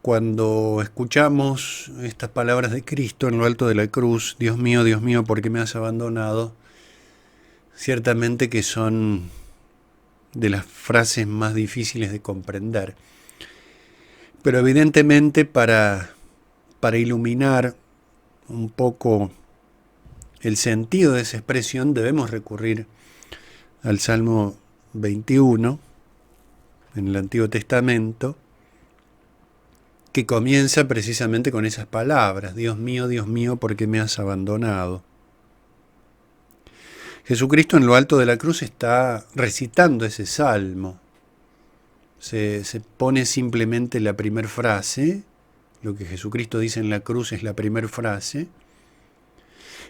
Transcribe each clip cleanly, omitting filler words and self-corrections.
Cuando escuchamos estas palabras de Cristo en lo alto de la cruz, Dios mío, ¿por qué me has abandonado? Ciertamente que son de las frases más difíciles de comprender. Pero evidentemente para iluminar un poco el sentido de esa expresión debemos recurrir al Salmo 21 en el Antiguo Testamento, que comienza precisamente con esas palabras: Dios mío, ¿por qué me has abandonado? Jesucristo en lo alto de la cruz está recitando ese salmo. Se pone simplemente la primera frase, lo que Jesucristo dice en la cruz es la primera frase,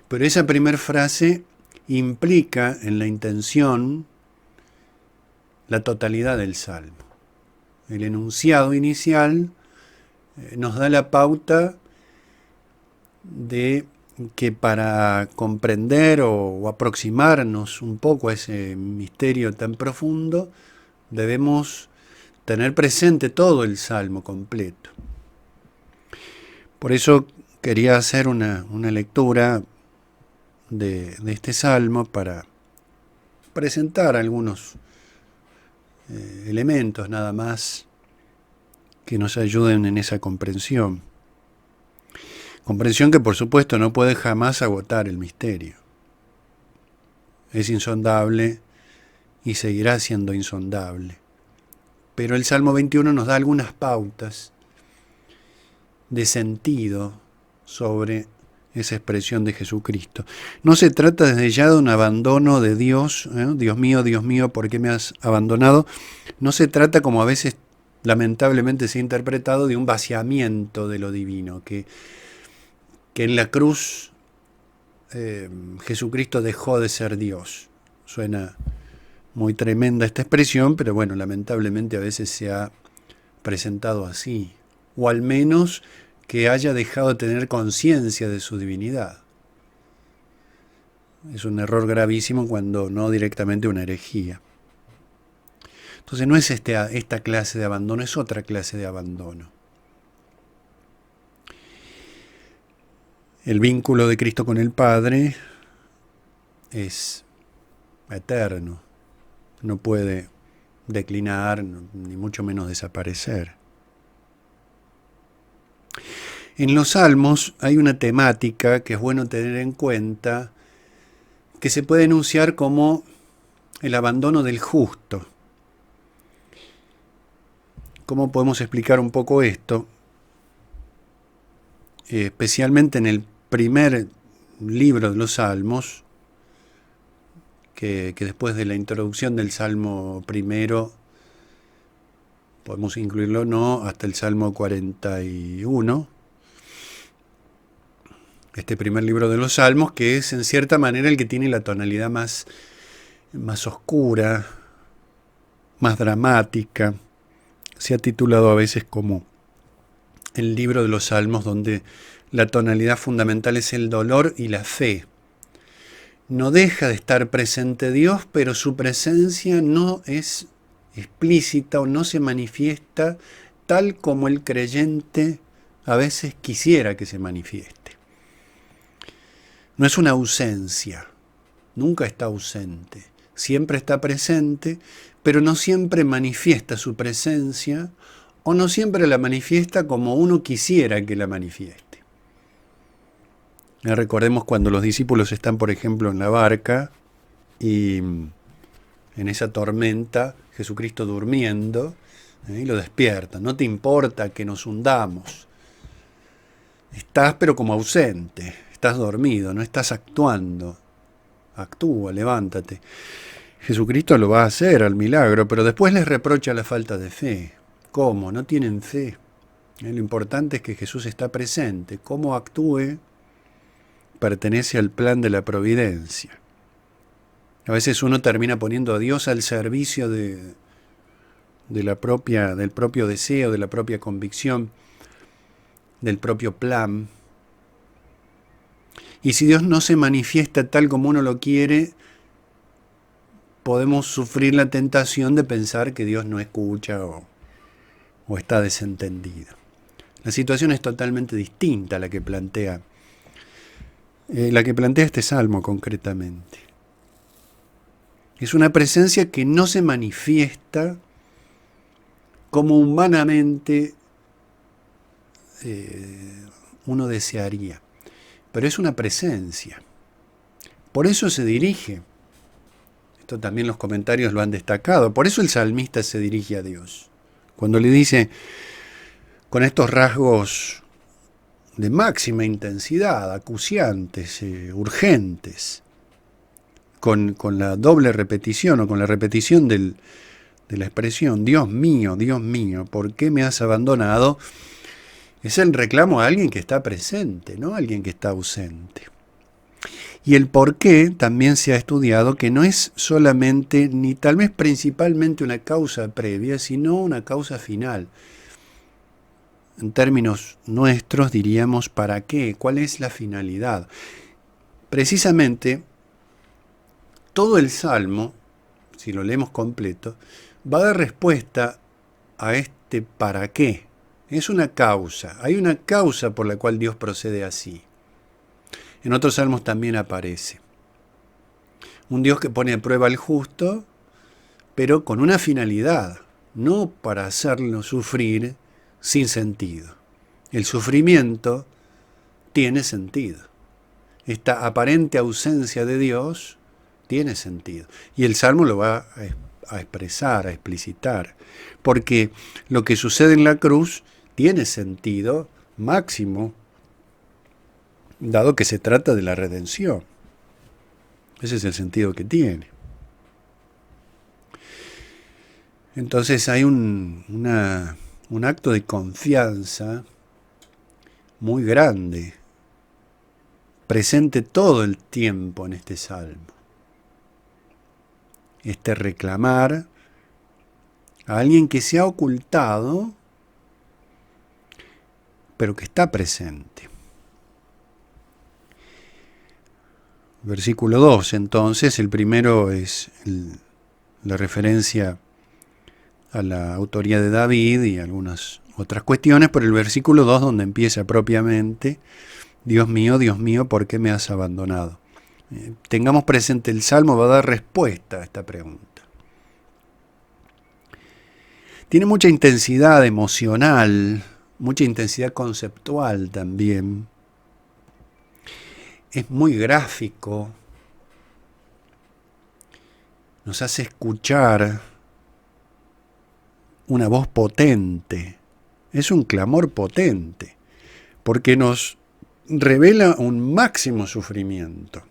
pero esa primera frase implica en la intención la totalidad del salmo. El enunciado inicial nos da la pauta de que para comprender o aproximarnos un poco a ese misterio tan profundo, debemos tener presente todo el salmo completo. Por eso quería hacer una lectura de este salmo para presentar algunos elementos nada más que nos ayuden en esa comprensión. Comprensión que por supuesto no puede jamás agotar el misterio. Es insondable y seguirá siendo insondable. Pero el Salmo 21 nos da algunas pautas de sentido sobre esa expresión de Jesucristo. No se trata desde ya de un abandono de Dios, Dios mío, ¿por qué me has abandonado? No se trata, como a veces lamentablemente se ha interpretado, de un vaciamiento de lo divino, que en la cruz Jesucristo dejó de ser Dios. Suena muy tremenda esta expresión, pero bueno, lamentablemente a veces se ha presentado así, o al menos que haya dejado de tener conciencia de su divinidad. Es un error gravísimo, cuando no directamente una herejía. Entonces no es esta clase de abandono, es otra clase de abandono. El vínculo de Cristo con el Padre es eterno, no puede declinar, ni mucho menos desaparecer. En los Salmos hay una temática que es bueno tener en cuenta, que se puede enunciar como el abandono del justo. ¿Cómo podemos explicar un poco esto? Especialmente en el primer libro de los Salmos, que después de la introducción del Salmo primero, podemos incluirlo o no, hasta el Salmo 41, este primer libro de los Salmos, que es en cierta manera el que tiene la tonalidad más oscura, más dramática. Se ha titulado a veces como el libro de los Salmos, donde la tonalidad fundamental es el dolor y la fe. No deja de estar presente Dios, pero su presencia no es explícita o no se manifiesta tal como el creyente a veces quisiera que se manifieste. No es una ausencia, nunca está ausente, siempre está presente, pero no siempre manifiesta su presencia, o no siempre la manifiesta como uno quisiera que la manifieste. Recordemos cuando los discípulos están, por ejemplo, en la barca y en esa tormenta, Jesucristo durmiendo, y lo despierta. No te importa que nos hundamos. Estás pero como ausente, estás dormido, no estás actuando. Actúa, levántate. Jesucristo lo va a hacer al milagro, pero después les reprocha la falta de fe. ¿Cómo? No tienen fe. Lo importante es que Jesús está presente. Cómo actúe pertenece al plan de la providencia. A veces uno termina poniendo a Dios al servicio del propio deseo, de la propia convicción, del propio plan. Y si Dios no se manifiesta tal como uno lo quiere, podemos sufrir la tentación de pensar que Dios no escucha o está desentendido. La situación es totalmente distinta a la que plantea este salmo concretamente. Es una presencia que no se manifiesta como humanamente uno desearía, pero es una presencia. Por eso se dirige. Esto también los comentarios lo han destacado. Por eso el salmista se dirige a Dios. Cuando le dice, con estos rasgos de máxima intensidad, acuciantes, urgentes, con la doble repetición o con la repetición de la expresión, Dios mío, ¿por qué me has abandonado? Es el reclamo a alguien que está presente, no a alguien que está ausente. Y el por qué también se ha estudiado que no es solamente, ni tal vez principalmente una causa previa, sino una causa final. En términos nuestros diríamos, ¿para qué? ¿Cuál es la finalidad? Precisamente, todo el Salmo, si lo leemos completo, va a dar respuesta a este ¿para qué? Es una causa, hay una causa por la cual Dios procede así. En otros salmos también aparece. Un Dios que pone a prueba al justo, pero con una finalidad, no para hacerlo sufrir sin sentido. El sufrimiento tiene sentido. Esta aparente ausencia de Dios tiene sentido. Y el Salmo lo va a expresar, a explicitar, porque lo que sucede en la cruz tiene sentido máximo, dado que se trata de la redención. Ese es el sentido que tiene. Entonces hay un acto de confianza muy grande, presente todo el tiempo en este salmo. Este reclamar a alguien que se ha ocultado, pero que está presente. Versículo 2, entonces, el primero es la referencia a la autoría de David y algunas otras cuestiones, pero el versículo 2 donde empieza propiamente, Dios mío, ¿por qué me has abandonado? Tengamos presente, el Salmo va a dar respuesta a esta pregunta. Tiene mucha intensidad emocional, mucha intensidad conceptual también. Es muy gráfico, nos hace escuchar una voz potente, es un clamor potente, porque nos revela un máximo sufrimiento,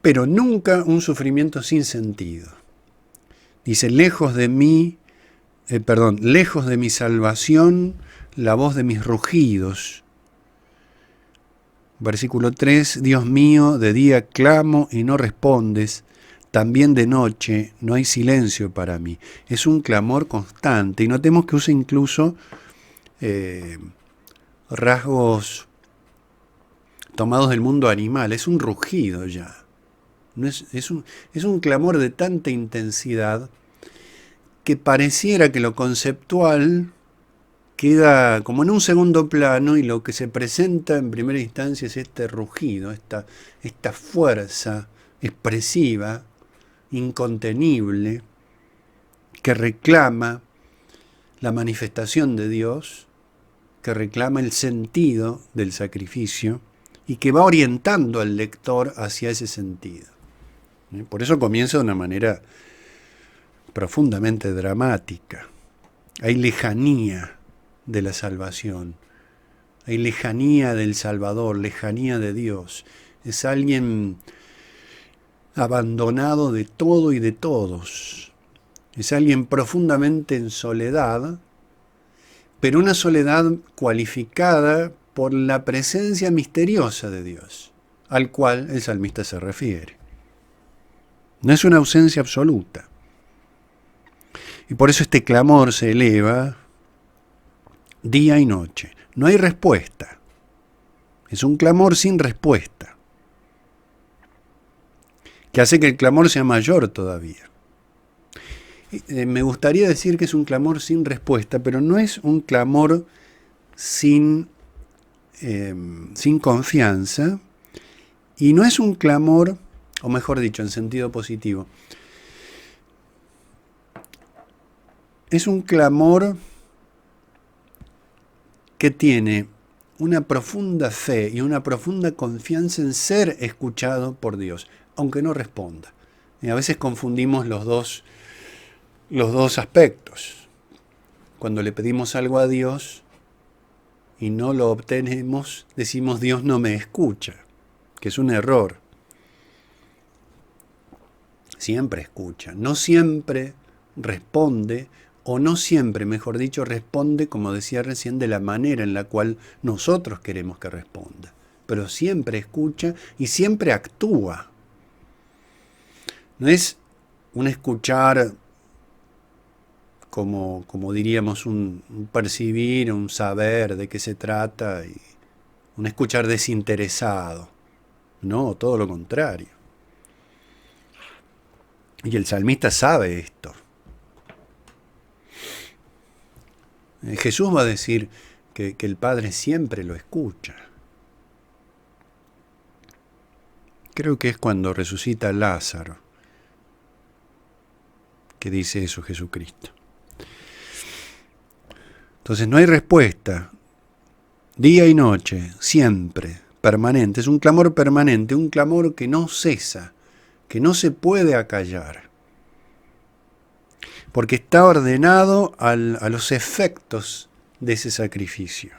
pero nunca un sufrimiento sin sentido. Dice, lejos de mi salvación, la voz de mis rugidos. Versículo 3, Dios mío, de día clamo y no respondes, también de noche no hay silencio para mí. Es un clamor constante, y notemos que usa incluso rasgos tomados del mundo animal, es un rugido ya. No es un clamor de tanta intensidad que pareciera que lo conceptual queda como en un segundo plano y lo que se presenta en primera instancia es este rugido, esta fuerza expresiva, incontenible, que reclama la manifestación de Dios, que reclama el sentido del sacrificio y que va orientando al lector hacia ese sentido. Por eso comienza de una manera profundamente dramática. Hay lejanía de la salvación, hay lejanía del Salvador, lejanía de Dios. Es alguien abandonado de todo y de todos. Es alguien profundamente en soledad, pero una soledad cualificada por la presencia misteriosa de Dios, al cual el salmista se refiere. No es una ausencia absoluta. Y por eso este clamor se eleva día y noche. No hay respuesta. Es un clamor sin respuesta, que hace que el clamor sea mayor todavía. Me gustaría decir que es un clamor sin respuesta, pero no es un clamor sin confianza, y no es un clamor, o mejor dicho, en sentido positivo, es un clamor que tiene una profunda fe y una profunda confianza en ser escuchado por Dios, aunque no responda. Y a veces confundimos los dos aspectos. Cuando le pedimos algo a Dios y no lo obtenemos, decimos Dios no me escucha, que es un error. Siempre escucha, no siempre responde, o no siempre, mejor dicho, responde, como decía recién, de la manera en la cual nosotros queremos que responda. Pero siempre escucha y siempre actúa. No es un escuchar como diríamos, un percibir, un saber de qué se trata, y un escuchar desinteresado. No, todo lo contrario. Y el salmista sabe esto. Jesús va a decir que el Padre siempre lo escucha. Creo que es cuando resucita a Lázaro que dice eso Jesucristo. Entonces no hay respuesta. Día y noche, siempre, permanente. Es un clamor permanente, un clamor que no cesa, que no se puede acallar. Porque está ordenado a los efectos de ese sacrificio.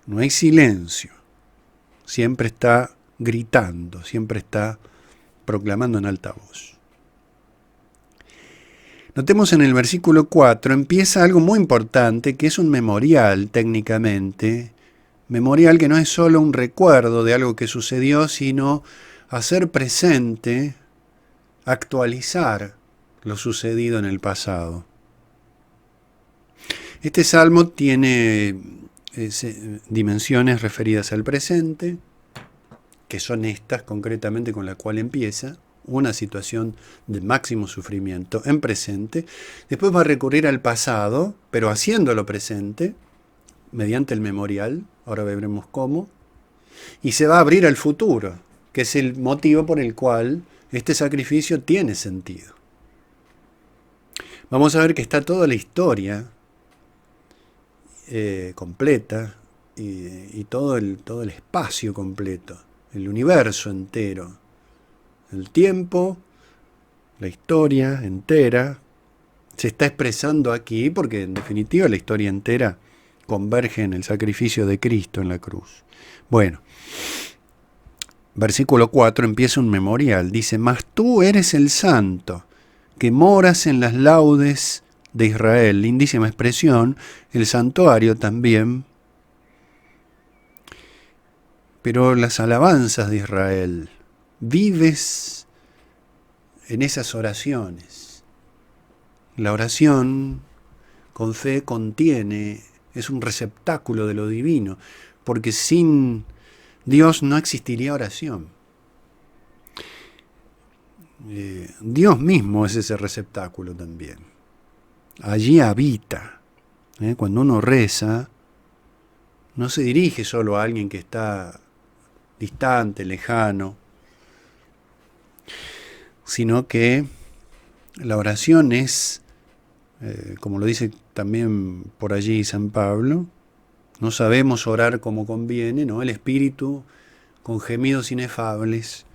No hay silencio. Siempre está gritando, siempre está proclamando en alta voz. Notemos en el versículo 4, empieza algo muy importante, que es un memorial técnicamente. Memorial que no es solo un recuerdo de algo que sucedió, sino hacer presente, actualizar lo sucedido en el pasado. Este salmo tiene dimensiones referidas al presente, que son estas concretamente con la cual empieza, una situación de máximo sufrimiento en presente. Después va a recurrir al pasado, pero haciéndolo presente, mediante el memorial, ahora veremos cómo, y se va a abrir al futuro, que es el motivo por el cual este sacrificio tiene sentido. Vamos a ver que está toda la historia completa y todo el espacio completo, el universo entero, el tiempo, la historia entera, se está expresando aquí porque en definitiva la historia entera converge en el sacrificio de Cristo en la cruz. Bueno, versículo 4 empieza un memorial, dice: mas tú eres el santo, que moras en las laudes de Israel. Lindísima expresión, el santuario también, pero las alabanzas de Israel, vives en esas oraciones. La oración con fe contiene, es un receptáculo de lo divino, porque sin Dios no existiría oración. Dios mismo es ese receptáculo también. Allí habita. Cuando uno reza, no se dirige solo a alguien que está distante, lejano, sino que la oración es, como lo dice también por allí San Pablo, no sabemos orar como conviene, ¿no? El Espíritu, con gemidos inefables,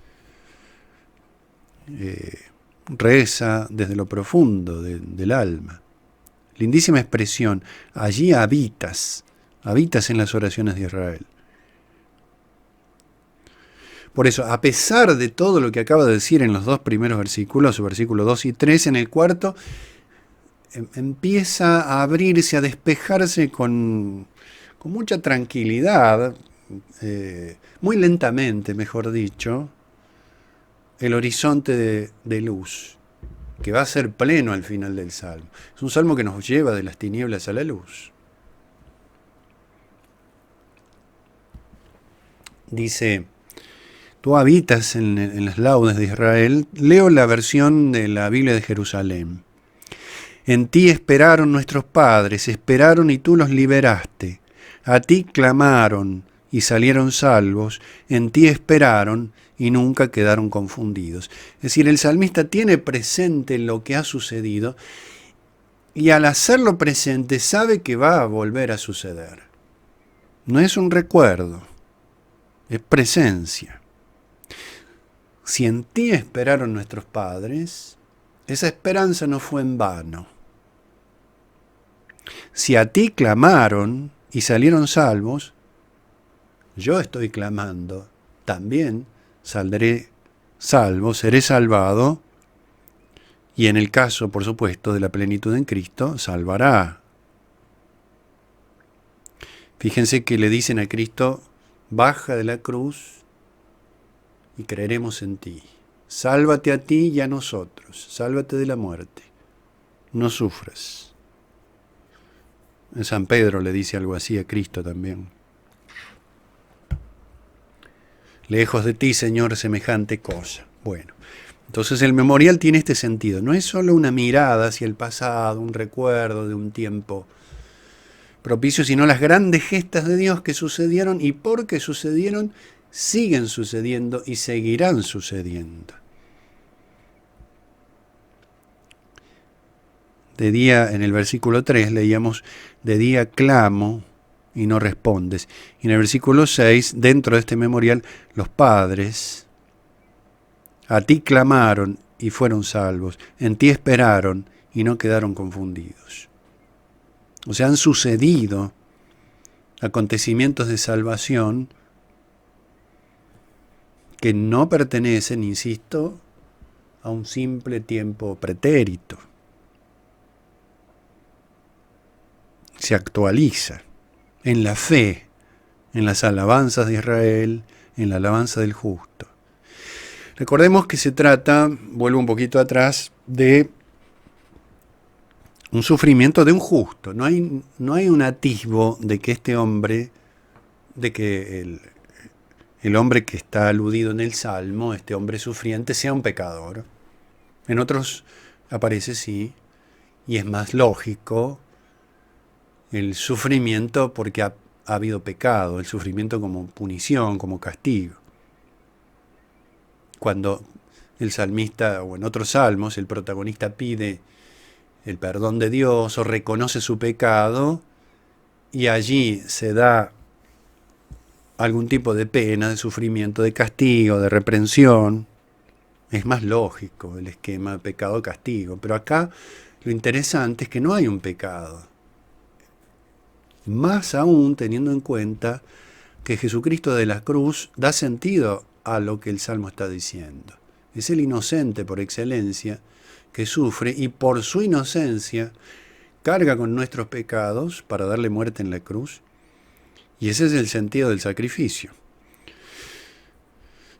reza desde lo profundo del alma. Lindísima expresión, allí habitas en las oraciones de Israel. Por eso, a pesar de todo lo que acaba de decir en los dos primeros versículos, versículos 2 y 3, en el cuarto empieza a abrirse, a despejarse con mucha tranquilidad, muy lentamente, mejor dicho, el horizonte de luz, que va a ser pleno al final del salmo. Es un salmo que nos lleva de las tinieblas a la luz. Dice: Tú habitas en las laudes de Israel. Leo la versión de la Biblia de Jerusalén. En ti esperaron nuestros padres, esperaron y tú los liberaste. A ti clamaron y salieron salvos, en ti esperaron y nunca quedaron confundidos. Es decir, el salmista tiene presente lo que ha sucedido y al hacerlo presente sabe que va a volver a suceder. No es un recuerdo, es presencia. Si en ti esperaron nuestros padres, esa esperanza no fue en vano. Si a ti clamaron y salieron salvos, yo estoy clamando, también saldré salvo, seré salvado, y en el caso, por supuesto, de la plenitud en Cristo, salvará. Fíjense que le dicen a Cristo, baja de la cruz y creeremos en ti. Sálvate a ti y a nosotros, sálvate de la muerte, no sufras. San Pedro le dice algo así a Cristo también. Lejos de ti, Señor, semejante cosa. Bueno, entonces el memorial tiene este sentido. No es solo una mirada hacia el pasado, un recuerdo de un tiempo propicio, sino las grandes gestas de Dios que sucedieron y porque sucedieron, siguen sucediendo y seguirán sucediendo. De día, en el versículo 3 leíamos, de día clamo y no respondes. Y en el versículo 6, dentro de este memorial, los padres a ti clamaron y fueron salvos. En ti esperaron y no quedaron confundidos. O sea, han sucedido acontecimientos de salvación que no pertenecen, insisto, a un simple tiempo pretérito. Se actualiza en la fe, en las alabanzas de Israel, en la alabanza del justo. Recordemos que se trata, vuelvo un poquito atrás, de un sufrimiento de un justo. No hay un atisbo de que este hombre, de que el hombre que está aludido en el Salmo, este hombre sufriente, sea un pecador. En otros aparece sí, y es más lógico el sufrimiento porque ha habido pecado, el sufrimiento como punición, como castigo. Cuando el salmista, o en otros salmos, el protagonista pide el perdón de Dios o reconoce su pecado y allí se da algún tipo de pena, de sufrimiento, de castigo, de reprensión, es más lógico el esquema de pecado-castigo. Pero acá lo interesante es que no hay un pecado. Más aún teniendo en cuenta que Jesucristo de la cruz da sentido a lo que el Salmo está diciendo. Es el inocente por excelencia que sufre y por su inocencia carga con nuestros pecados para darle muerte en la cruz. Y ese es el sentido del sacrificio.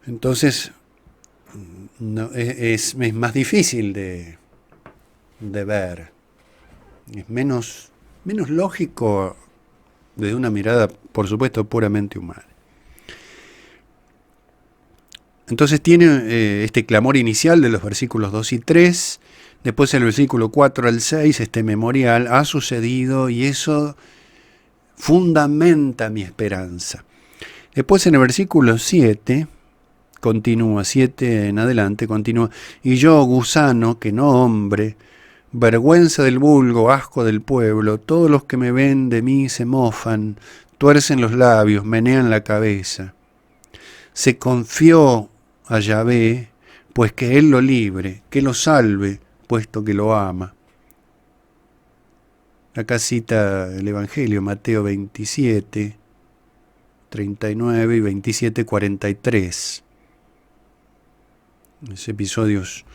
Entonces, es más difícil de ver. Es menos lógico desde una mirada, por supuesto, puramente humana. Entonces tiene este clamor inicial de los versículos 2 y 3, después en el versículo 4 al 6, este memorial ha sucedido y eso fundamenta mi esperanza. Después en el versículo 7, continúa, 7 en adelante, continúa, y yo, gusano, que no hombre, vergüenza del vulgo, asco del pueblo, todos los que me ven de mí se mofan, tuercen los labios, menean la cabeza. Se confió a Yahvé, pues que él lo libre, que lo salve, puesto que lo ama. Acá cita el Evangelio, Mateo 27, 39 y 27, 43. Esos episodios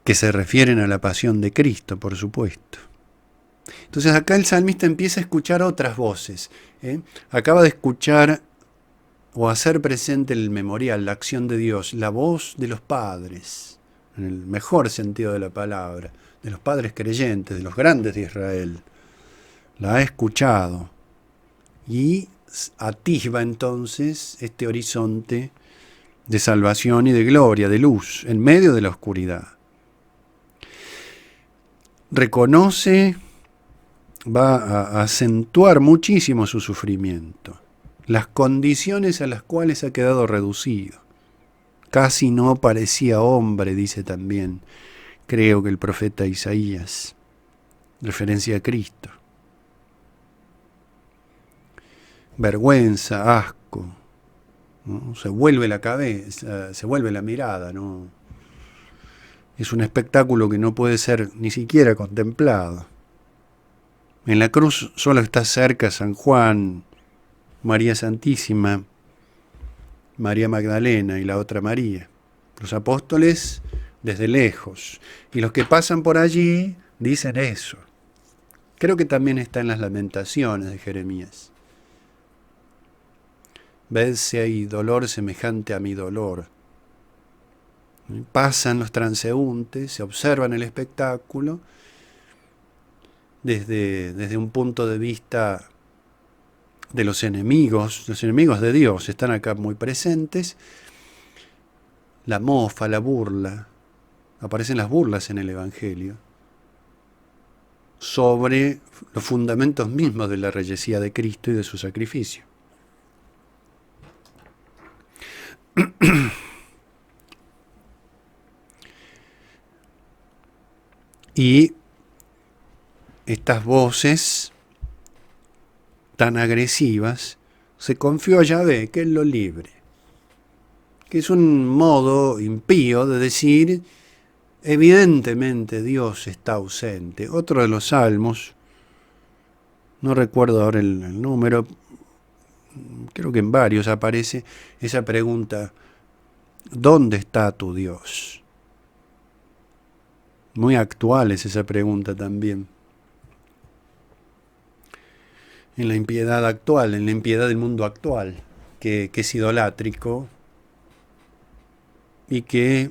que se refieren a la pasión de Cristo, por supuesto. Entonces acá el salmista empieza a escuchar otras voces. Acaba de escuchar o hacer presente el memorial, la acción de Dios, la voz de los padres, en el mejor sentido de la palabra, de los padres creyentes, de los grandes de Israel. La ha escuchado y atisba entonces este horizonte de salvación y de gloria, de luz, en medio de la oscuridad. Reconoce, va a acentuar muchísimo su sufrimiento, las condiciones a las cuales ha quedado reducido. Casi no parecía hombre, dice también, creo que el profeta Isaías, referencia a Cristo. Vergüenza, asco, ¿no? Se vuelve la cabeza, se vuelve la mirada, ¿no? Es un espectáculo que no puede ser ni siquiera contemplado. En la cruz solo está cerca San Juan, María Santísima, María Magdalena y la otra María. Los apóstoles desde lejos. Y los que pasan por allí dicen eso. Creo que también está en las Lamentaciones de Jeremías. Vedse ahí dolor semejante a mi dolor. Pasan los transeúntes, se observan el espectáculo desde un punto de vista de los enemigos de Dios están acá muy presentes. La mofa, la burla, aparecen las burlas en el Evangelio sobre los fundamentos mismos de la reyesía de Cristo y de su sacrificio. Y estas voces tan agresivas, se confió a Yahvé, que Él lo libre. Que es un modo impío de decir, evidentemente Dios está ausente. Otro de los salmos, no recuerdo ahora el número, creo que en varios aparece esa pregunta, ¿dónde está tu Dios? Muy actual es esa pregunta también. En la impiedad actual, en la impiedad del mundo actual, que es idolátrico y que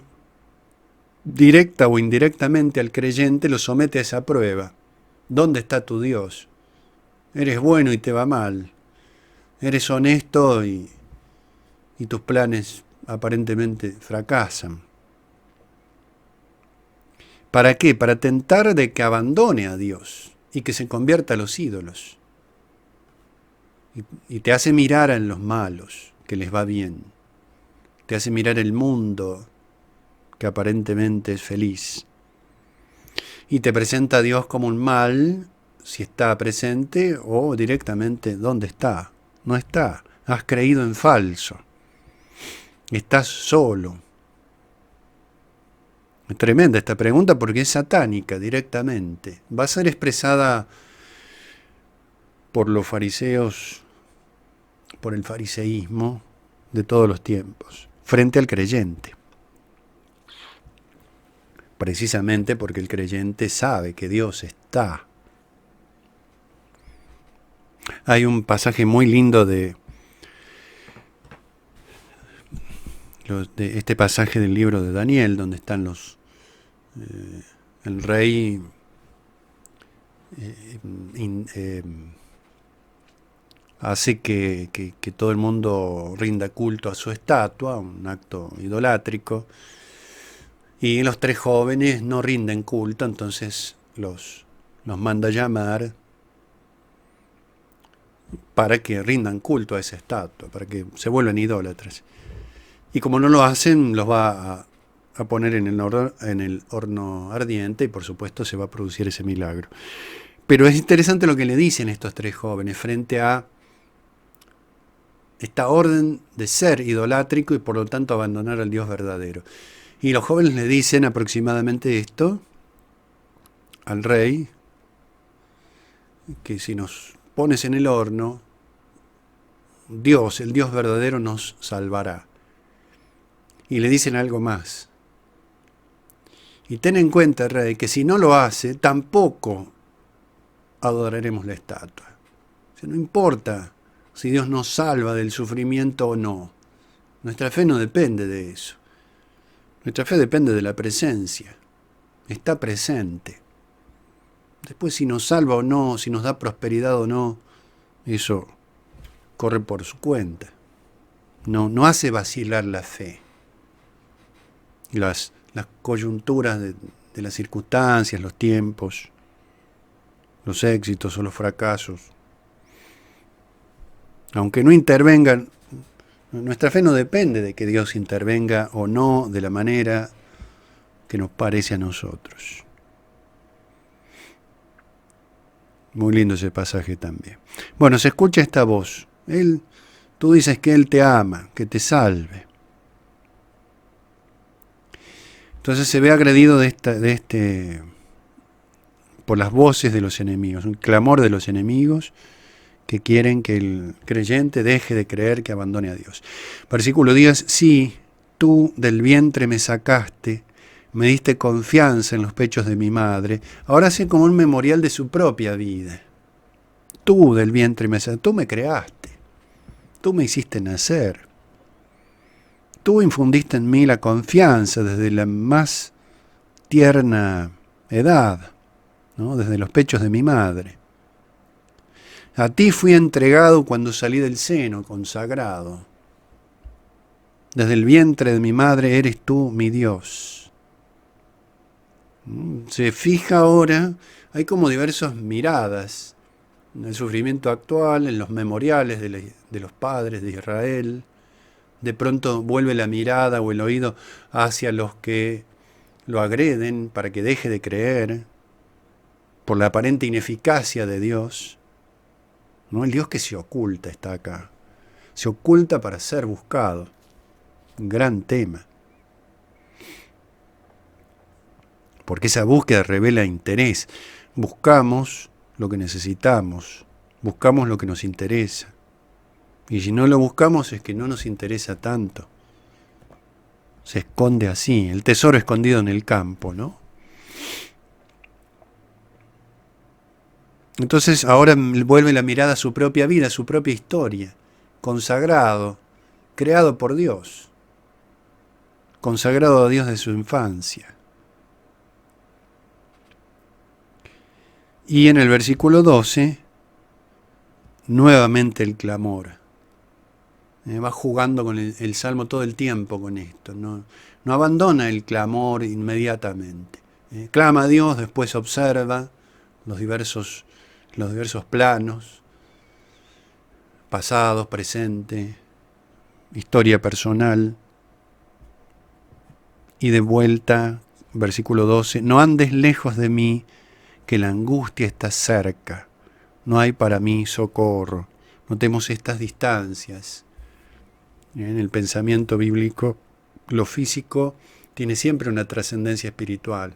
directa o indirectamente al creyente lo somete a esa prueba. ¿Dónde está tu Dios? Eres bueno y te va mal. Eres honesto y tus planes aparentemente fracasan. ¿Para qué? Para tentar de que abandone a Dios y que se convierta a los ídolos. Y te hace mirar en los malos, que les va bien. Te hace mirar el mundo, que aparentemente es feliz. Y te presenta a Dios como un mal, si está presente, o directamente, ¿dónde está? No está. Has creído en falso. Estás solo. Es tremenda esta pregunta porque es satánica directamente. Va a ser expresada por los fariseos, por el fariseísmo de todos los tiempos, frente al creyente. Precisamente porque el creyente sabe que Dios está. Hay un pasaje muy lindo de este pasaje del libro de Daniel, donde están el rey hace que todo el mundo rinda culto a su estatua, un acto idolátrico, y los tres jóvenes no rinden culto, entonces los manda a llamar para que rindan culto a esa estatua, para que se vuelvan idólatras. Y como no lo hacen, los va a poner en el horno ardiente y por supuesto se va a producir ese milagro. Pero es interesante lo que le dicen estos tres jóvenes frente a esta orden de ser idolátrico y por lo tanto abandonar al Dios verdadero. Y los jóvenes le dicen aproximadamente esto al rey, que si nos pones en el horno, Dios, el Dios verdadero, nos salvará. Y le dicen algo más. Y ten en cuenta, rey, que si no lo hace, tampoco adoraremos la estatua. O sea, no importa si Dios nos salva del sufrimiento o no. Nuestra fe no depende de eso. Nuestra fe depende de la presencia. Está presente. Después si nos salva o no, si nos da prosperidad o no, eso corre por su cuenta. No hace vacilar la fe. Las coyunturas de las circunstancias, los tiempos, los éxitos o los fracasos. Aunque no intervengan, nuestra fe no depende de que Dios intervenga o no de la manera que nos parece a nosotros. Muy lindo ese pasaje también. Bueno, se escucha esta voz. Tú dices que Él te ama, que te salve. Entonces se ve agredido por las voces de los enemigos, un clamor de los enemigos que quieren que el creyente deje de creer, que abandone a Dios. Versículo 10, sí, tú del vientre me sacaste, me diste confianza en los pechos de mi madre. Ahora hace como un memorial de su propia vida. Tú del vientre me sacaste, tú me creaste, tú me hiciste nacer. Tú infundiste en mí la confianza desde la más tierna edad, ¿no? Desde los pechos de mi madre. A ti fui entregado cuando salí del seno, consagrado. Desde el vientre de mi madre eres tú mi Dios. Se fija ahora, hay como diversas miradas en el sufrimiento actual, en los memoriales de los padres de Israel. De pronto vuelve la mirada o el oído hacia los que lo agreden para que deje de creer por la aparente ineficacia de Dios. ¿No? El Dios que se oculta está acá. Se oculta para ser buscado. Un gran tema. Porque esa búsqueda revela interés. Buscamos lo que necesitamos. Buscamos lo que nos interesa. Y si no lo buscamos es que no nos interesa tanto. Se esconde así, el tesoro escondido en el campo, ¿no? Entonces ahora vuelve la mirada a su propia vida, a su propia historia, consagrado, creado por Dios, consagrado a Dios de su infancia. Y en el versículo 12, nuevamente el clamor. Va jugando con el Salmo todo el tiempo con esto, no abandona el clamor inmediatamente. Clama a Dios, después observa los diversos planos, pasados, presente, historia personal, y de vuelta, versículo 12, no andes lejos de mí, que la angustia está cerca, no hay para mí socorro. Notemos estas distancias. En el pensamiento bíblico, lo físico tiene siempre una trascendencia espiritual.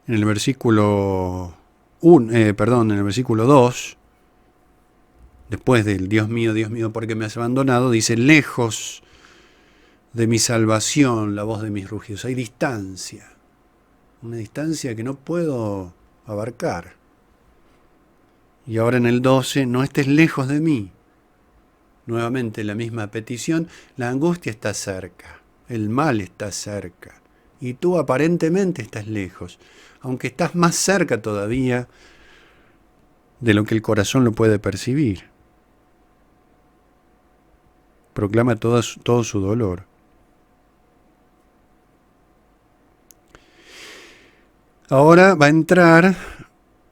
En el versículo en el versículo 2, después del Dios mío, ¿por qué me has abandonado?, dice, lejos de mi salvación, la voz de mis rugidos. Hay distancia, una distancia que no puedo abarcar. Y ahora en el 12, no estés lejos de mí. Nuevamente la misma petición, la angustia está cerca, el mal está cerca, y tú aparentemente estás lejos, aunque estás más cerca todavía de lo que el corazón lo puede percibir. Proclama todo su dolor. Ahora va a entrar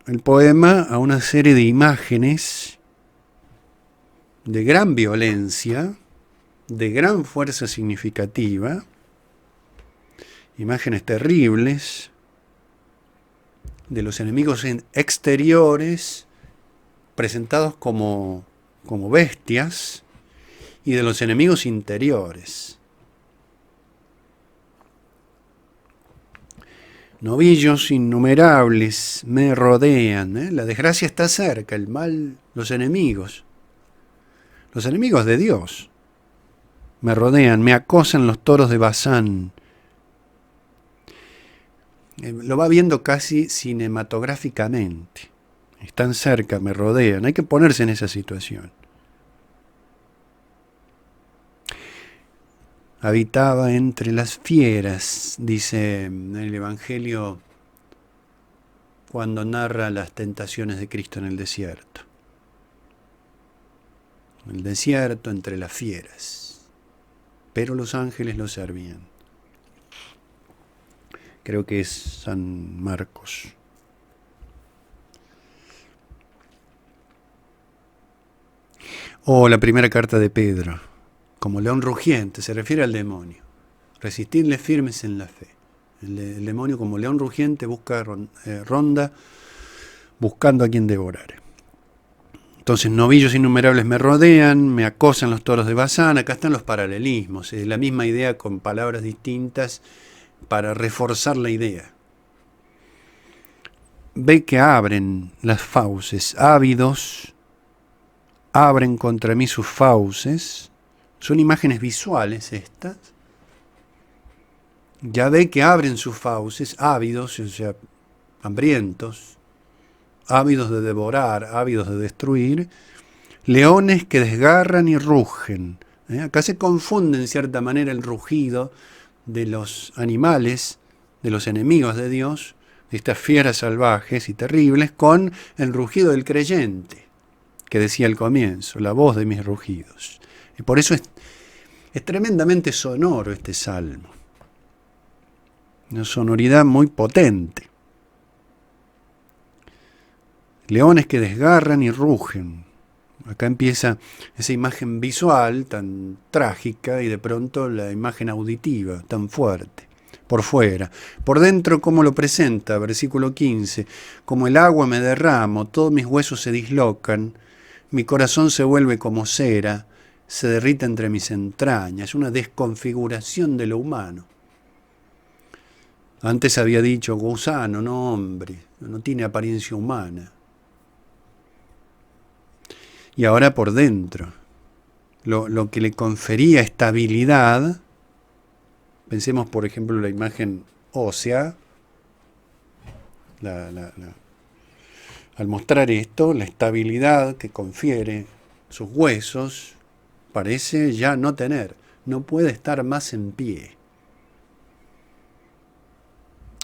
el poema a una serie de imágenes de gran violencia, de gran fuerza significativa, imágenes terribles de los enemigos exteriores presentados como bestias y de los enemigos interiores. Novillos innumerables me rodean, La desgracia está cerca, el mal, los enemigos de Dios me rodean, me acosan los toros de Basán. Lo va viendo casi cinematográficamente. Están cerca, me rodean. Hay que ponerse en esa situación. Habitaba entre las fieras, dice en el Evangelio cuando narra las tentaciones de Cristo en el desierto. en el desierto, entre las fieras. Pero los ángeles lo servían. Creo que es San Marcos. O la primera carta de Pedro, como león rugiente, se refiere al demonio. Resistidle firmes en la fe. El demonio, como león rugiente, ronda buscando a quien devorar. Entonces, novillos innumerables me rodean, me acosan los toros de Bazán. Acá están los paralelismos, la misma idea con palabras distintas para reforzar la idea. Ve que abren las fauces, ávidos, abren contra mí sus fauces. Son imágenes visuales estas. Ya ve que abren sus fauces, ávidos, o sea, hambrientos, ávidos de devorar, ávidos de destruir, leones que desgarran y rugen. Acá se confunde en cierta manera el rugido de los animales, de los enemigos de Dios, de estas fieras salvajes y terribles, con el rugido del creyente, que decía al comienzo, la voz de mis rugidos. Y por eso es tremendamente sonoro este salmo. Una sonoridad muy potente. Leones que desgarran y rugen. Acá empieza esa imagen visual tan trágica y de pronto la imagen auditiva tan fuerte. Por fuera. Por dentro, ¿cómo lo presenta? Versículo 15. Como el agua me derramo, todos mis huesos se dislocan, mi corazón se vuelve como cera, se derrite entre mis entrañas. Una desconfiguración de lo humano. Antes había dicho gusano, no hombre, no tiene apariencia humana. Y ahora por dentro, lo que le confería estabilidad, pensemos por ejemplo en la imagen ósea, al mostrar esto, la estabilidad que confiere sus huesos, parece ya no tener, no puede estar más en pie.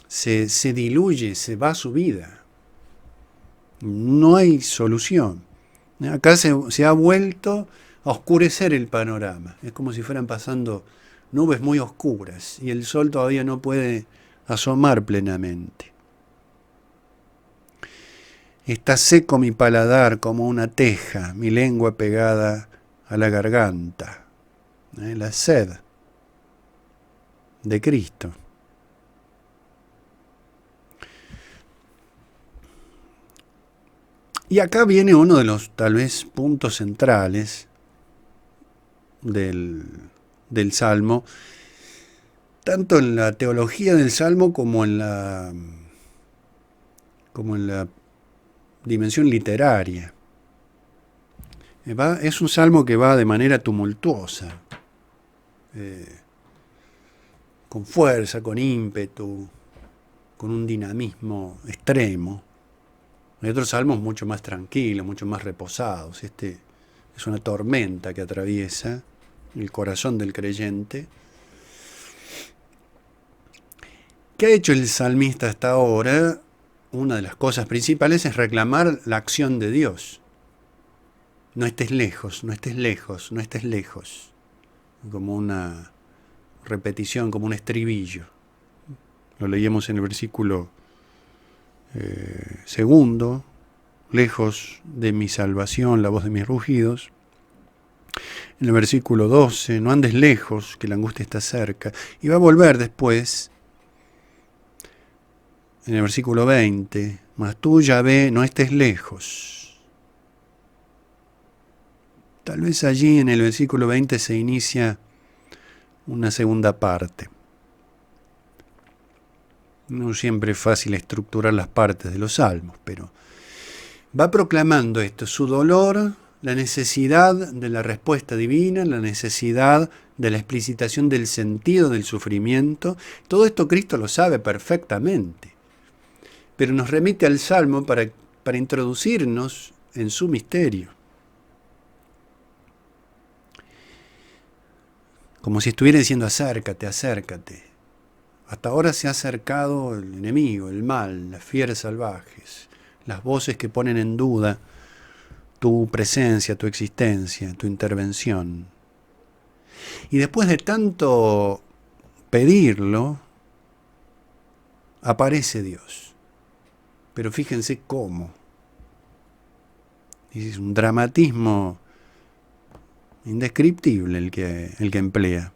Se diluye, se va su vida. No hay solución. Acá se ha vuelto a oscurecer el panorama. Es como si fueran pasando nubes muy oscuras y el sol todavía no puede asomar plenamente. Está seco mi paladar como una teja, mi lengua pegada a la garganta. La sed de Cristo. Y acá viene uno de los, tal vez, puntos centrales del Salmo, tanto en la teología del Salmo como en la dimensión literaria. Es un salmo que va de manera tumultuosa, con fuerza, con ímpetu, con un dinamismo extremo. Hay otros salmos mucho más tranquilos, mucho más reposados. Este es una tormenta que atraviesa el corazón del creyente. ¿Qué ha hecho el salmista hasta ahora? Una de las cosas principales es reclamar la acción de Dios. No estés lejos, no estés lejos, no estés lejos. Como una repetición, como un estribillo. Lo leíamos en el versículo segundo, lejos de mi salvación, la voz de mis rugidos. En el versículo 12, no andes lejos, que la angustia está cerca. Y va a volver después, en el versículo 20, mas tú, Yahvé, no estés lejos. Tal vez allí en el versículo 20 se inicia una segunda parte. No siempre es fácil estructurar las partes de los salmos, pero va proclamando esto, su dolor, la necesidad de la respuesta divina, la necesidad de la explicitación del sentido del sufrimiento. Todo esto Cristo lo sabe perfectamente, pero nos remite al Salmo para introducirnos en su misterio. Como si estuviera diciendo, acércate, acércate. Hasta ahora se ha acercado el enemigo, el mal, las fieras salvajes, las voces que ponen en duda tu presencia, tu existencia, tu intervención. Y después de tanto pedirlo, aparece Dios. Pero fíjense cómo. Es un dramatismo indescriptible el que emplea.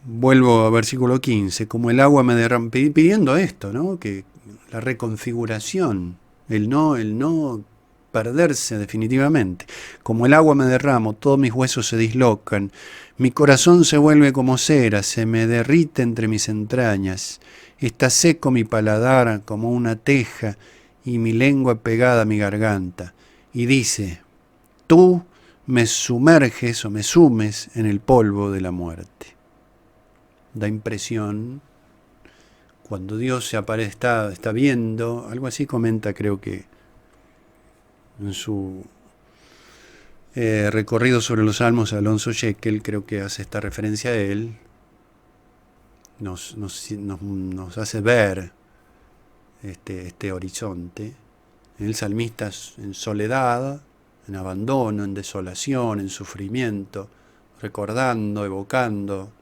Vuelvo a versículo 15, como el agua me derrama, pidiendo esto, ¿no? Que la reconfiguración, el no perderse definitivamente. Como el agua me derramo, todos mis huesos se dislocan, mi corazón se vuelve como cera, se me derrite entre mis entrañas, está seco mi paladar como una teja y mi lengua pegada a mi garganta. Y dice, tú me sumerges o me sumes en el polvo de la muerte. Da impresión, cuando Dios se aparece, está viendo, algo así comenta, creo que en su recorrido sobre los Salmos, Alonso Shekel, creo que hace esta referencia a él, nos hace ver este horizonte. El salmista en soledad, en abandono, en desolación, en sufrimiento, recordando, evocando,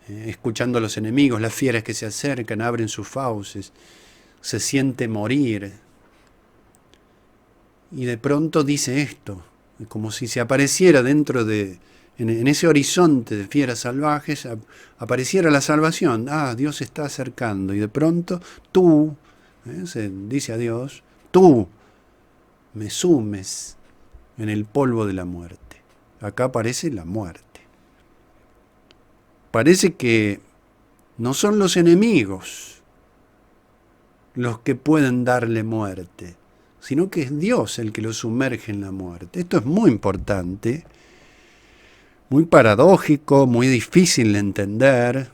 escuchando a los enemigos, las fieras que se acercan, abren sus fauces, se siente morir. Y de pronto dice esto, como si se apareciera dentro en ese horizonte de fieras salvajes, apareciera la salvación. Dios se está acercando. Y de pronto tú, se dice a Dios, tú me sumes en el polvo de la muerte. Acá aparece la muerte. Parece que no son los enemigos los que pueden darle muerte, sino que es Dios el que lo sumerge en la muerte. Esto es muy importante, muy paradójico, muy difícil de entender,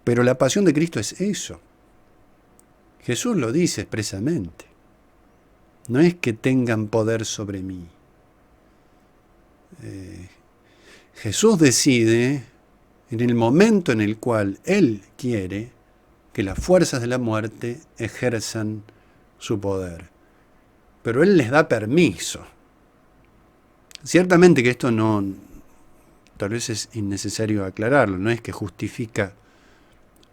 pero la pasión de Cristo es eso. Jesús lo dice expresamente. No es que tengan poder sobre mí. Jesús decide, en el momento en el cual Él quiere, que las fuerzas de la muerte ejerzan su poder. Pero Él les da permiso. Ciertamente que esto tal vez es innecesario aclararlo, no es que justifica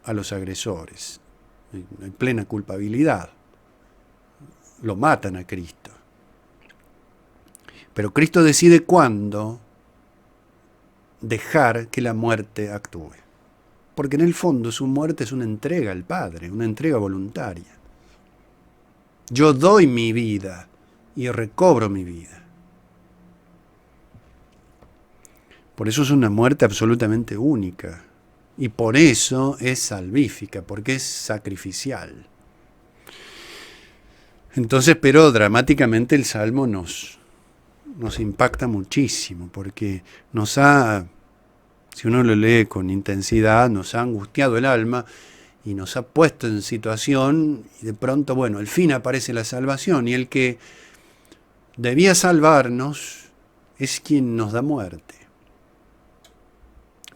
a los agresores. Hay plena culpabilidad. Lo matan a Cristo. Pero Cristo decide cuándo dejar que la muerte actúe. Porque en el fondo su muerte es una entrega al Padre, una entrega voluntaria. Yo doy mi vida y recobro mi vida. Por eso es una muerte absolutamente única. Y por eso es salvífica, porque es sacrificial. Entonces, pero dramáticamente el Salmo nos impacta muchísimo, porque si uno lo lee con intensidad, nos ha angustiado el alma y nos ha puesto en situación, y de pronto, al fin aparece la salvación, y el que debía salvarnos es quien nos da muerte.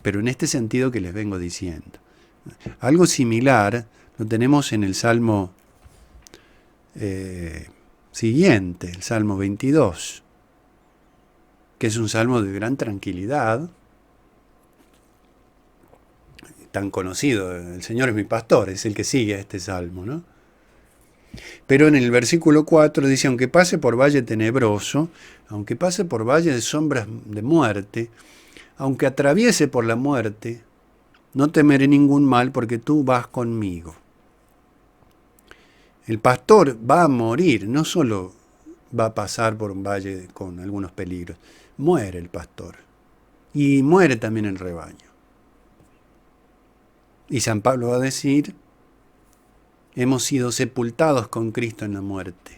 Pero en este sentido que les vengo diciendo. Algo similar lo tenemos en el Salmo siguiente, el Salmo 22, que es un salmo de gran tranquilidad, tan conocido, el Señor es mi pastor, es el que sigue a este salmo, ¿no? Pero en el versículo 4 dice, aunque pase por valle tenebroso, aunque pase por valle de sombras de muerte, aunque atraviese por la muerte, no temeré ningún mal porque tú vas conmigo. El pastor va a morir, no solo va a pasar por un valle con algunos peligros, muere el pastor y muere también el rebaño. Y San Pablo va a decir, hemos sido sepultados con Cristo en la muerte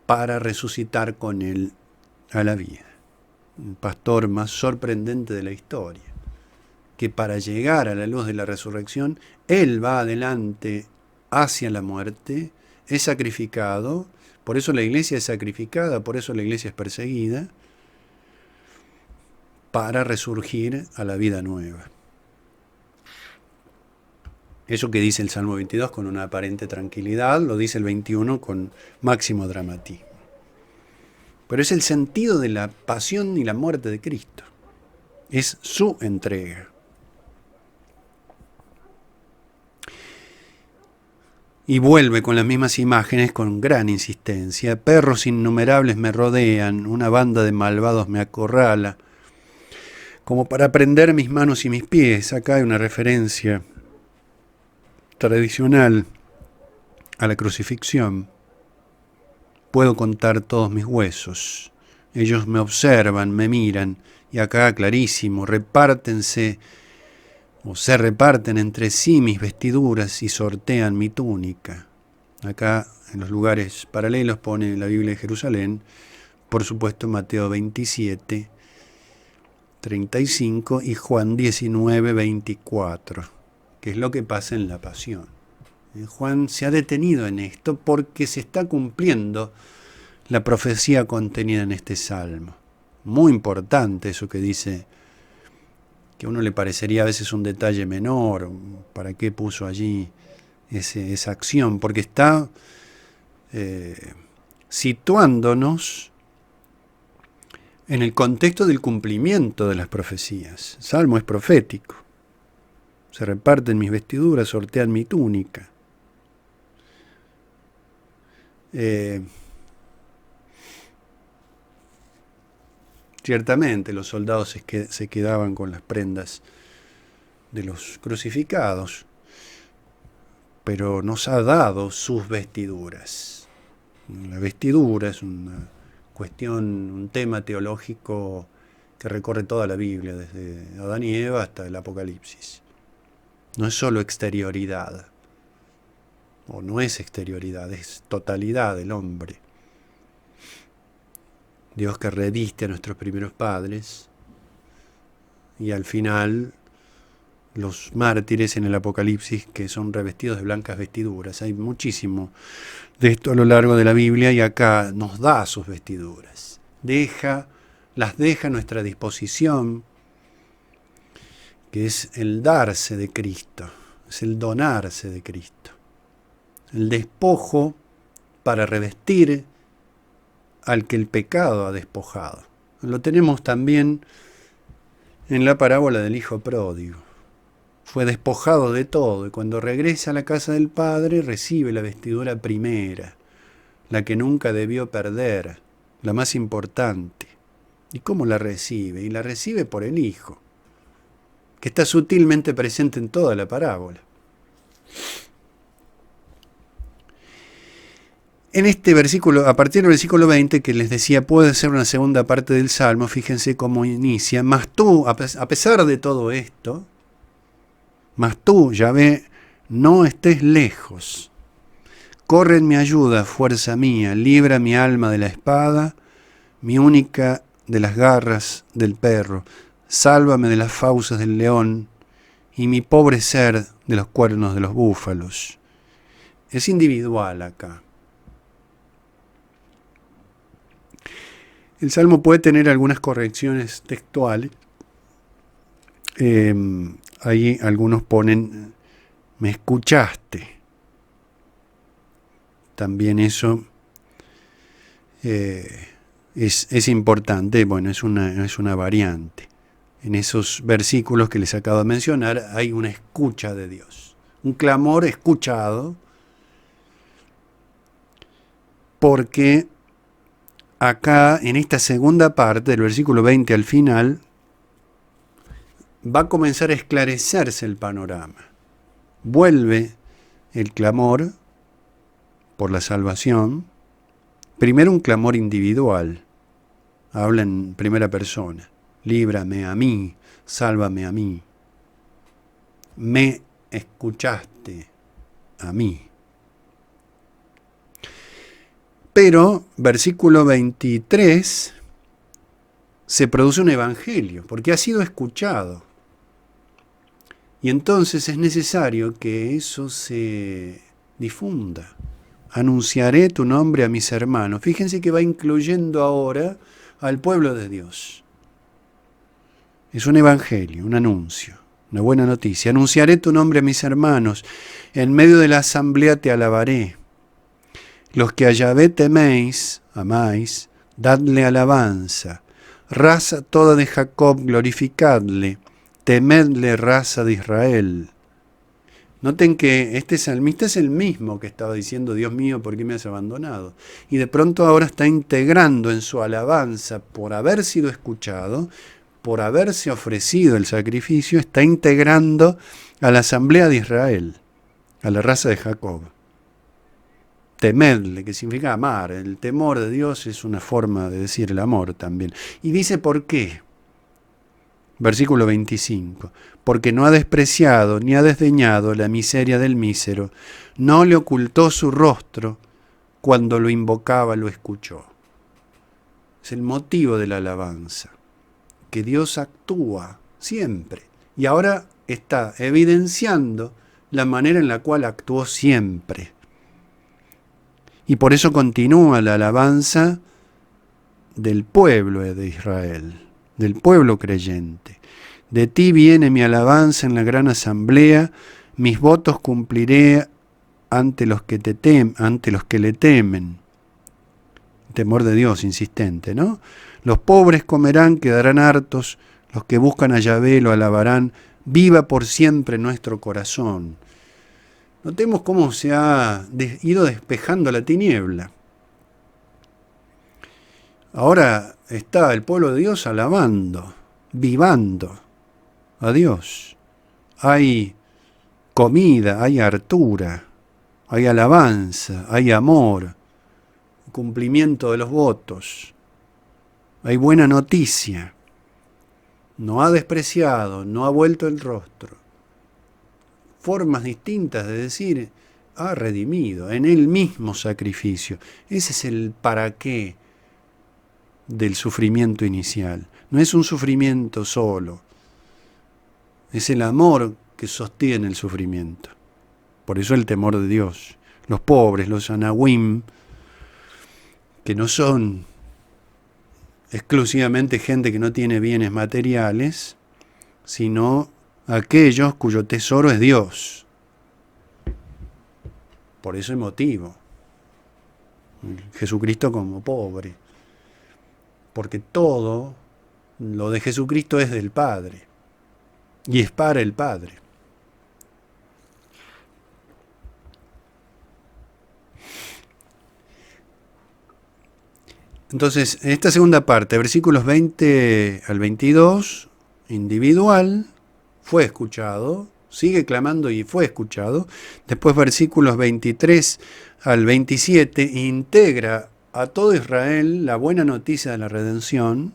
para resucitar con Él a la vida. El pastor más sorprendente de la historia, que para llegar a la luz de la resurrección, Él va adelante hacia la muerte, es sacrificado, por eso la iglesia es sacrificada, por eso la iglesia es perseguida, para resurgir a la vida nueva. Eso que dice el Salmo 22 con una aparente tranquilidad, lo dice el 21 con máximo dramatismo. Pero es el sentido de la pasión y la muerte de Cristo. Es su entrega. Y vuelve con las mismas imágenes con gran insistencia. Perros innumerables me rodean, una banda de malvados me acorrala, como para prender mis manos y mis pies. Acá hay una referencia tradicional a la crucifixión. Puedo contar todos mis huesos. Ellos me observan, me miran, y acá clarísimo, repártense o se reparten entre sí mis vestiduras y sortean mi túnica. Acá en los lugares paralelos pone la Biblia de Jerusalén, por supuesto Mateo 27, 35 y Juan 19, 24, que es lo que pasa en la pasión. Juan se ha detenido en esto porque se está cumpliendo la profecía contenida en este salmo. Muy importante eso que dice, que a uno le parecería a veces un detalle menor, ¿para qué puso allí esa acción? Porque está situándonos en el contexto del cumplimiento de las profecías. El salmo es profético. Se reparten mis vestiduras, sortean mi túnica. Ciertamente los soldados se quedaban con las prendas de los crucificados, pero nos ha dado sus vestiduras. La vestidura es una cuestión, un tema teológico que recorre toda la Biblia, desde Adán y Eva hasta el Apocalipsis. No es solo exterioridad, o no es exterioridad, es totalidad del hombre. Dios que reviste a nuestros primeros padres, y al final los mártires en el Apocalipsis que son revestidos de blancas vestiduras. Hay muchísimo de esto a lo largo de la Biblia, y acá nos da sus vestiduras. Las deja a nuestra disposición, que es el darse de Cristo, es el donarse de Cristo. El despojo para revestir al que el pecado ha despojado. Lo tenemos también en la parábola del hijo pródigo. Fue despojado de todo, y cuando regresa a la casa del padre recibe la vestidura primera, la que nunca debió perder, la más importante. ¿Y cómo la recibe? Y la recibe por el hijo, que está sutilmente presente en toda la parábola. En este versículo, a partir del versículo 20, que les decía, puede ser una segunda parte del Salmo, fíjense cómo inicia. Mas tú, a pesar de todo esto, mas tú, Yahvé, no estés lejos. Corre en mi ayuda, fuerza mía, libra mi alma de la espada, mi única de las garras del perro. Sálvame de las fauces del león y mi pobre ser de los cuernos de los búfalos. Es individual acá. El Salmo puede tener algunas correcciones textuales. Ahí algunos ponen, me escuchaste. También eso es importante. Bueno, es una variante. En esos versículos que les acabo de mencionar hay una escucha de Dios. Un clamor escuchado, porque acá, en esta segunda parte, del versículo 20 al final, va a comenzar a esclarecerse el panorama. Vuelve el clamor por la salvación. Primero un clamor individual. Habla en primera persona. Líbrame a mí, sálvame a mí. Me escuchaste a mí. Pero, versículo 23, se produce un evangelio, porque ha sido escuchado. Y entonces es necesario que eso se difunda. Anunciaré tu nombre a mis hermanos. Fíjense que va incluyendo ahora al pueblo de Dios. Es un evangelio, un anuncio. una buena noticia. Anunciaré tu nombre a mis hermanos, en medio de la asamblea te alabaré. Los que a Yahvé teméis, amáis, dadle alabanza. Raza toda de Jacob, glorificadle, temedle, raza de Israel. Noten que este salmista es el mismo que estaba diciendo, Dios mío, ¿por qué me has abandonado? Y de pronto ahora está integrando en su alabanza, por haber sido escuchado, por haberse ofrecido el sacrificio, está integrando a la asamblea de Israel, a la raza de Jacob. Temedle, que significa amar. El temor de Dios es una forma de decir el amor también. Y dice por qué. Versículo 25. Porque no ha despreciado ni ha desdeñado la miseria del mísero, no le ocultó su rostro, cuando lo invocaba lo escuchó. Es el motivo de la alabanza, que Dios actúa siempre. Y ahora está evidenciando la manera en la cual actuó siempre. Y por eso continúa la alabanza del pueblo de Israel, del pueblo creyente. De ti viene mi alabanza en la gran asamblea, mis votos cumpliré ante los que le temen. Temor de Dios insistente, ¿no? Los pobres comerán, quedarán hartos, los que buscan a Yahvé lo alabarán, viva por siempre nuestro corazón. Notemos cómo se ha ido despejando la tiniebla. Ahora está el pueblo de Dios alabando, vivando a Dios. Hay comida, hay hartura, hay alabanza, hay amor, cumplimiento de los votos, hay buena noticia. No ha despreciado, no ha vuelto el rostro. Formas distintas de decir, ha redimido en el mismo sacrificio. Ese es el para qué del sufrimiento inicial. No es un sufrimiento solo, es el amor que sostiene el sufrimiento. Por eso el temor de Dios. Los pobres, los anahuim, que no son exclusivamente gente que no tiene bienes materiales, sino aquellos cuyo tesoro es Dios. Por eso es motivo. Jesucristo como pobre. Porque todo lo de Jesucristo es del Padre. Y es para el Padre. Entonces, en esta segunda parte, versículos 20 al 22, individual, fue escuchado, sigue clamando y fue escuchado. Después versículos 23 al 27 integra a todo Israel la buena noticia de la redención.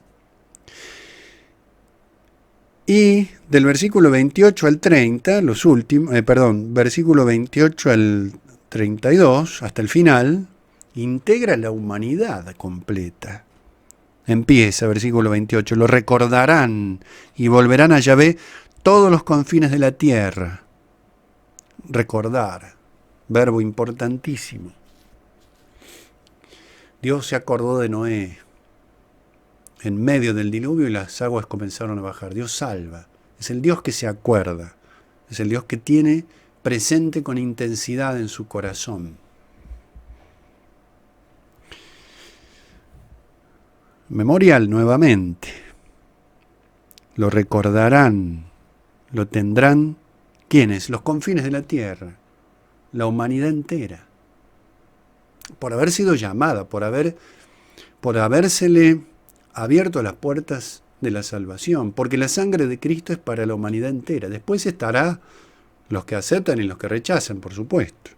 Y del versículo 28 al 30, versículo 28 al 32, hasta el final, integra la humanidad completa. Empieza, versículo 28, lo recordarán y volverán a Yahvé todos los confines de la tierra. Recordar, verbo importantísimo. Dios se acordó de Noé en medio del diluvio y las aguas comenzaron a bajar. Dios salva. Es el Dios que se acuerda. Es el Dios que tiene presente con intensidad en su corazón. Memorial nuevamente. Lo recordarán, lo tendrán. ¿Quiénes? Los confines de la tierra, la humanidad entera. Por haber sido llamada, por habérsele abierto las puertas de la salvación, porque la sangre de Cristo es para la humanidad entera. Después estará los que aceptan y los que rechazan, por supuesto.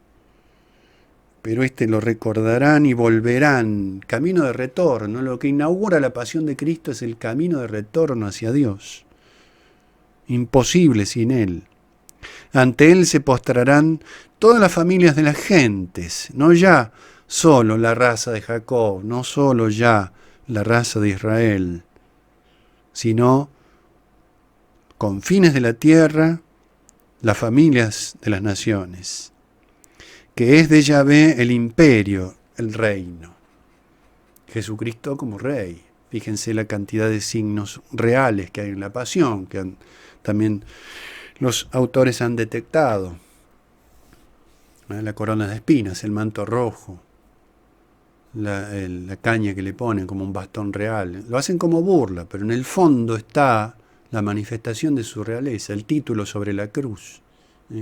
Pero lo recordarán y volverán, camino de retorno. Lo que inaugura la pasión de Cristo es el camino de retorno hacia Dios. Imposible sin Él. Ante Él se postrarán todas las familias de las gentes, no ya solo la raza de Jacob, no solo ya la raza de Israel, sino confines de la tierra, las familias de las naciones, que es de Yahvé el imperio, el reino. Jesucristo como rey. Fíjense la cantidad de signos reales que hay en la pasión, que también los autores han detectado. La corona de espinas, el manto rojo, la caña que le ponen como un bastón real. Lo hacen como burla, pero en el fondo está la manifestación de su realeza, el título sobre la cruz,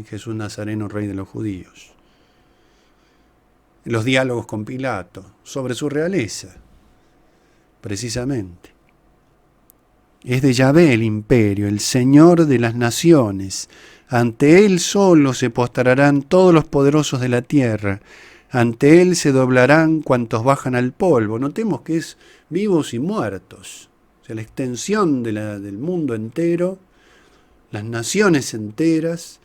Jesús Nazareno, Rey de los Judíos. Los diálogos con Pilato sobre su realeza, precisamente. Es de Yahvé el imperio, el Señor de las naciones. Ante Él solo se postrarán todos los poderosos de la tierra. Ante Él se doblarán cuantos bajan al polvo. Notemos que es vivos y muertos. O sea, la extensión del mundo entero, las naciones enteras,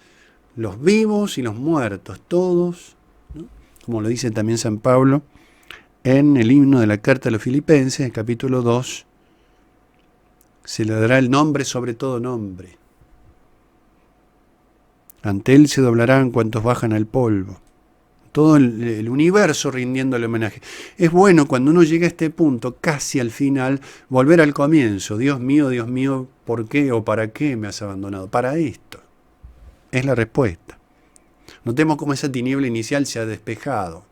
los vivos y los muertos, todos, ¿no? Como lo dice también San Pablo en el himno de la carta a los Filipenses, el capítulo 2, se le dará el nombre sobre todo nombre. Ante Él se doblarán cuantos bajan al polvo. Todo el universo rindiéndole homenaje. Es bueno cuando uno llega a este punto, casi al final, volver al comienzo. Dios mío, ¿por qué o para qué me has abandonado? Para esto. Es la respuesta. Notemos cómo esa tiniebla inicial se ha despejado.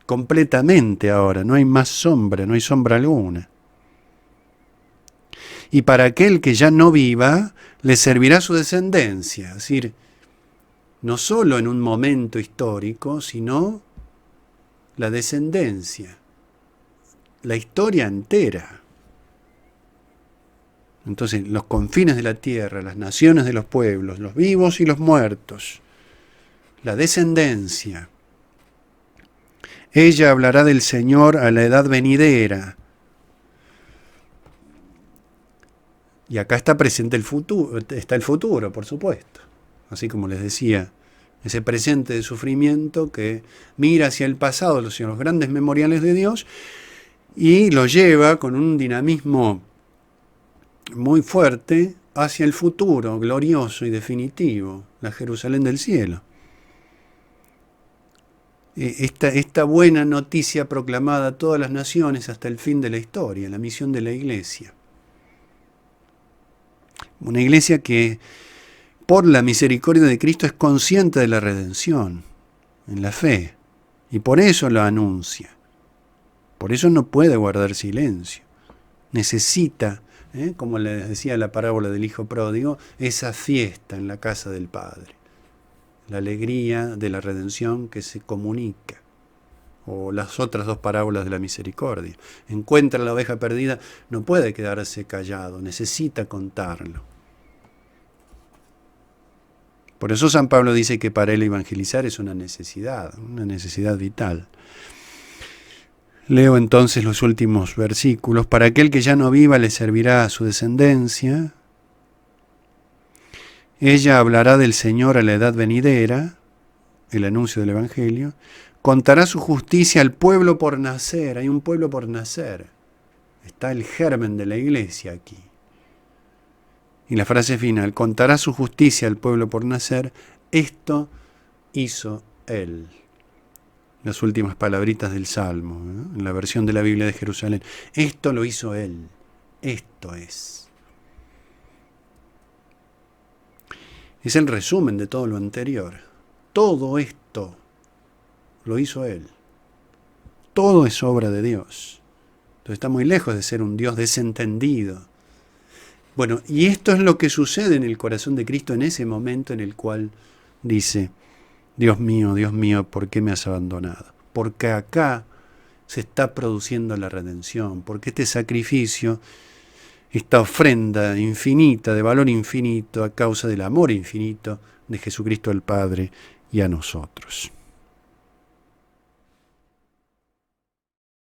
Completamente ahora. No hay más sombra, no hay sombra alguna. Y para aquel que ya no viva, le servirá su descendencia. Es decir, no solo en un momento histórico, sino la descendencia, la historia entera. Entonces, los confines de la tierra, las naciones de los pueblos, los vivos y los muertos, la descendencia. Ella hablará del Señor a la edad venidera. Y acá está presente el futuro, está el futuro, por supuesto. Así como les decía, ese presente de sufrimiento que mira hacia el pasado, hacia los grandes memoriales de Dios, y lo lleva con un dinamismo muy fuerte hacia el futuro, glorioso y definitivo, la Jerusalén del cielo. Esta buena noticia proclamada a todas las naciones hasta el fin de la historia, la misión de la Iglesia. Una Iglesia que por la misericordia de Cristo es consciente de la redención, en la fe, y por eso lo anuncia. Por eso no puede guardar silencio. Necesita, como les decía la parábola del hijo pródigo, esa fiesta en la casa del Padre. La alegría de la redención que se comunica. O las otras dos parábolas de la misericordia. Encuentra la oveja perdida, no puede quedarse callado, necesita contarlo. Por eso San Pablo dice que para él evangelizar es una necesidad vital. Leo entonces los últimos versículos. Para aquel que ya no viva le servirá a su descendencia. Ella hablará del Señor a la edad venidera, el anuncio del Evangelio. Contará su justicia al pueblo por nacer. Hay un pueblo por nacer. Está el germen de la Iglesia aquí. Y la frase final, contará su justicia al pueblo por nacer, esto hizo Él. Las últimas palabritas del Salmo, ¿no? En la versión de la Biblia de Jerusalén. Esto lo hizo Él. Esto es. Es el resumen de todo lo anterior. Todo esto lo hizo Él. Todo es obra de Dios. Entonces está muy lejos de ser un Dios desentendido. Bueno, y esto es lo que sucede en el corazón de Cristo en ese momento en el cual dice, Dios mío, ¿por qué me has abandonado? Porque acá se está produciendo la redención, porque este sacrificio, esta ofrenda infinita, de valor infinito, a causa del amor infinito de Jesucristo el Padre y a nosotros.